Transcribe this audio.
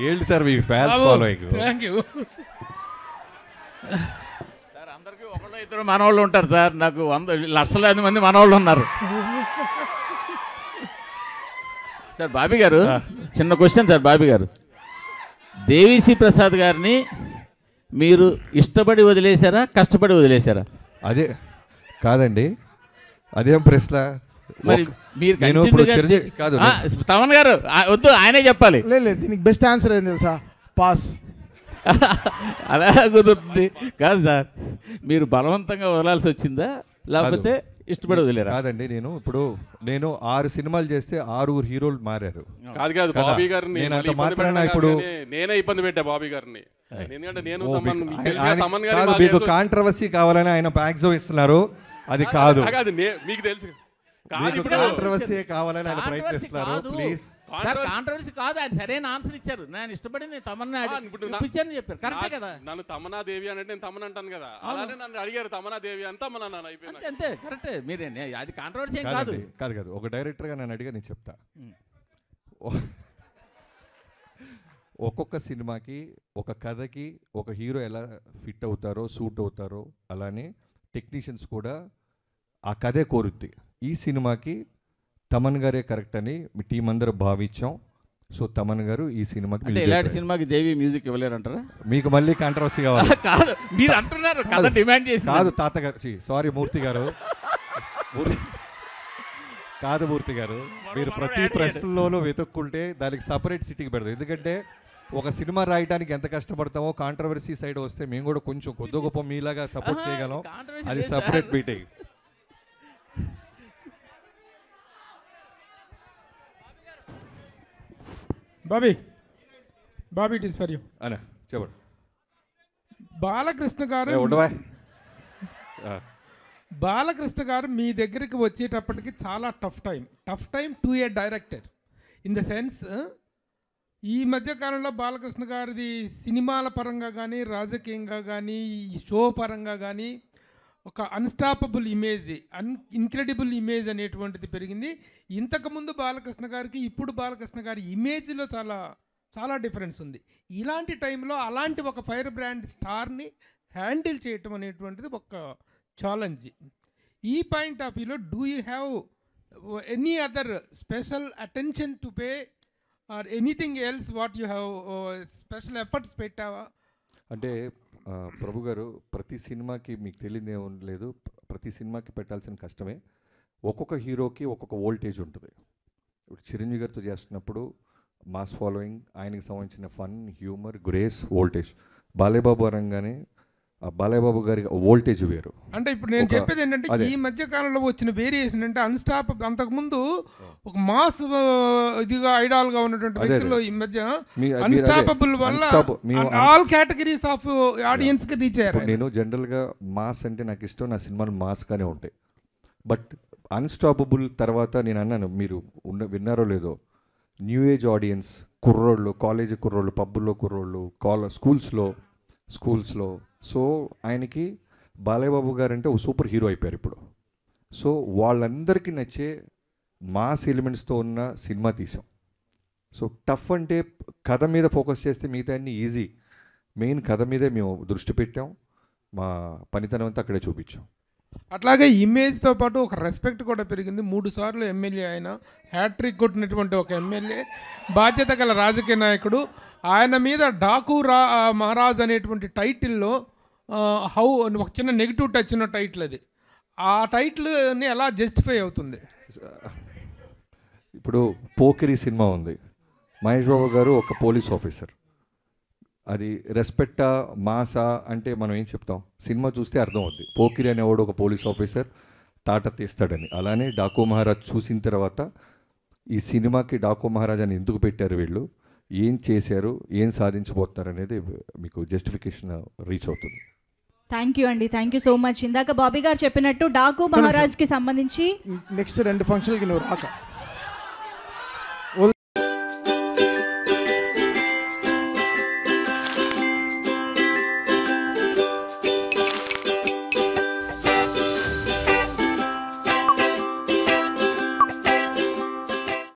ఏంటి sir me fans following? Thank you sir. అందరికీ ఒకళ్ళు ఇద్దరు మనవాళ్ళు ఉంటారు సార్. నాకు లక్షలాది మంది మనవాళ్ళు ఉన్నారు సార్. బాబీ గారు, చిన్న క్వశ్చన్ సార్. బాబీ గారు, దేవిశ్రీ ప్రసాద్ గారిని మీరు ఇష్టపడి వదిలేశారా, కష్టపడి వదిలేశారా? అదే కాదండి, అదేం ప్రశ్న. మరి మీరు నేను ఇప్పుడు చిరంజీవి కాదు, తమన్ గారు వద్దు, ఆయనే చెప్పాలి. లేదు, దీనికి బెస్ట్ ఆన్సర్ ఏం తెలుసా? పాస్. అలా కుదురుతుంది కాదు సార్. మీరు బలవంతంగా వదలాల్సి వచ్చిందా, లేకపోతే ఇష్టపడి వదిలేరా? కాదండి, నేను 6 సినిమాలు చేస్తే 6 హీరోలు మారారు. కాదు బాబీ గారిని నేనంత మాత్రాన ఇప్పుడు నేనే ఇబ్బంది పెట్టా బాబీ గారిని. ఎందుకంటే నేను మీకు కాంట్రవర్సీ కావాలని ఆయన ప్యాక్సో ఇస్తున్నారు. అది కాదు, మీకు తెలుసు. కాంట్రవర్సీ కావాలని ఆయన ప్రయత్నిస్తున్నారు. ప్లీజ్ కాంట్రవర్సీ కాదు, అది సరైన ఆన్సర్ ఇచ్చారు. నేను ఇష్టపడి తమన్నా ఇప్పించాను చెప్పారు. కరెక్టే కదా. నన్ను తమన్నా దేవి అంటే నేను తమన్ అంటాను కదా, అలానే నన్ను అడిగారు తమన్నా దేవి అని తమన్నా నన్ను అయిపోయింది. అంతే, కరెక్టే. మీరే అది కాంట్రవర్సీ ఏం కాదు. కాదు ఒక డైరెక్టర్గా నన్ను అడిగా నేను చెప్తా. ఒక్కొక్క సినిమాకి, ఒక కథకి ఒక హీరో ఎలా ఫిట్ అవుతారో, సూట్ అవుతారో, అలానే టెక్నీషియన్స్ కూడా ఆ కథే కోరుద్ది. ఈ సినిమాకి తమన్ గారే కరెక్ట్ అని మీ టీం అందరూ భావించాం. సో తమన్ గారు ఈ సినిమాకి, ఇలాంటి సినిమాకి దేవి మ్యూజిక్ ఇవ్వలేరంటారా? మీకు మళ్ళీ కాంట్రవర్సీ కావాలి? కాదు, మీరు అంటున్నారు కదా, డిమాండ్ చేసి. కాదు తాతగారు, సారీ మూర్తి గారు, కాదు మూర్తి గారు, మీరు ప్రతి ప్రశ్నలోనూ వెతుక్కుంటే దానికి సపరేట్ సిటీకి పెడతాం. ఎందుకంటే ఒక సినిమా రాయడానికి ఎంత కష్టపడతామో, కాంట్రవర్సీ సైడ్ వస్తే మేము కూడా కొంచెం కొద్ది గొప్ప మీలాగా సపోర్ట్ చేయగలం. అది separate meeting. Bobby it is for you. అనే చెప్పండి. బాలకృష్ణ గారు మీ దగ్గరికి వచ్చేటప్పటికి చాలా tough time to A director. In the sense, ఈ మధ్యకాలంలో బాలకృష్ణ గారిది సినిమాల పరంగా కానీ, రాజకీయంగా కానీ, షో పరంగా కానీ ఒక అన్స్టాపబుల్ ఇమేజ్, ఇన్క్రెడిబుల్ ఇమేజ్ అనేటువంటిది పెరిగింది. ఇంతకుముందు బాలకృష్ణ గారికి ఇప్పుడు బాలకృష్ణ గారి ఇమేజ్లో చాలా చాలా డిఫరెన్స్ ఉంది. ఇలాంటి టైంలో అలాంటి ఒక ఫైర్ బ్రాండ్ స్టార్ని హ్యాండిల్ చేయటం అనేటువంటిది ఒక ఛాలెంజ్. ఈ పాయింట్ ఆఫ్ వ్యూలో do you have any other special attention to pay or anything else what you have special efforts పెట్టావా? అంటే ప్రభు గారు, ప్రతి సినిమాకి మీకు తెలియదు ఏం లేదు, ప్రతి సినిమాకి పెట్టాల్సిన కష్టమే. ఒక్కొక్క హీరోకి ఒక్కొక్క వోల్టేజ్ ఉంటుంది. ఇప్పుడు చిరంజీవి గారితో చేస్తున్నప్పుడు మాస్ ఫాలోయింగ్, ఆయనకి సంబంధించిన fun, humour, grace, voltage. Balayyababu అనగానే బాలయ్యబాబు గారి వోల్టేజ్ వేరు. అంటే ఇప్పుడు నేను చెప్పేది ఏంటంటే, ఈ మధ్య కాలంలో వచ్చిన వేరియేషన్ అంటే అంతకుముందు ఒక మాస్ ఇదిగా ఐడాల్గా ఉన్నటువంటి వ్యక్తులు ఈ మధ్య అన్స్టాపబుల్ వల్ల ఆల్ కేటగిరీస్ ఆఫ్ ఆడియన్స్కి రీచ్ అయ్యారు. నేను జనరల్గా మాస్ అంటే నాకు ఇష్టం, నా సినిమాలు మాస్గానే ఉంటాయి. బట్ అన్స్టాపబుల్ తర్వాత నేను అన్నాను, మీరు విన్నారో లేదో, న్యూ ఏజ్ ఆడియన్స్, కుర్రోళ్ళు, కాలేజీ కుర్రోళ్ళు, పబ్బుల్లో కుర్రోళ్ళు, స్కూల్స్లో. సో ఆయనకి బాలయ్యబాబు గారు అంటే ఒక సూపర్ హీరో అయిపోయారు ఇప్పుడు. సో వాళ్ళందరికీ నచ్చే మాస్ ఎలిమెంట్స్తో ఉన్న సినిమా తీసాం. సో టఫ్ అంటే కథ మీద ఫోకస్ చేస్తే మిగతా అన్నీ ఈజీ. మెయిన్ కథ మీదే మేము దృష్టి పెట్టాం, మా పనితనం అంతా అక్కడే చూపించాం. అట్లాగే ఇమేజ్తో పాటు ఒక రెస్పెక్ట్ కూడా పెరిగింది. 3 సార్లు ఎమ్మెల్యే ఆయన, హ్యాట్రిక్ కొట్టినటువంటి ఒక ఎమ్మెల్యే, బాధ్యత గల రాజకీయ నాయకుడు. ఆయన మీద డాకు మహారాజ్ అనేటువంటి టైటిల్లో ఒక చిన్న నెగిటివ్ టచ్ ఉన్న టైటిల్ అది. ఆ టైటిల్ని ఎలా జస్టిఫై అవుతుంది? ఇప్పుడు పోకిరి సినిమా ఉంది, మహేష్ బాబు గారు ఒక పోలీస్ ఆఫీసర్. అది రెస్పెక్టా, మాసా అంటే మనం ఏం చెప్తాం, సినిమా చూస్తే అర్థం అవుద్ది. పోకిరి అనేవాడు ఒక పోలీస్ ఆఫీసర్ తాట తీస్తాడని. అలానే డాకు మహారాజ్ చూసిన తర్వాత ఈ సినిమాకి డాకు మహారాజ్ అని ఎందుకు పెట్టారు, వీళ్ళు ఏం చేశారు, ఏం సాధించబోతున్నారు అనేది మీకు జస్టిఫికేషన్ రీచ్ అవుతుంది. థ్యాంక్ యూ అండి, థ్యాంక్ యూ సో మచ్. ఇందాక బాబీ గారు చెప్పినట్టు డాకు మహారాజ్కి సంబంధించి నెక్స్ట్ 2 ఫంక్షన్లకి నువ్వు రాక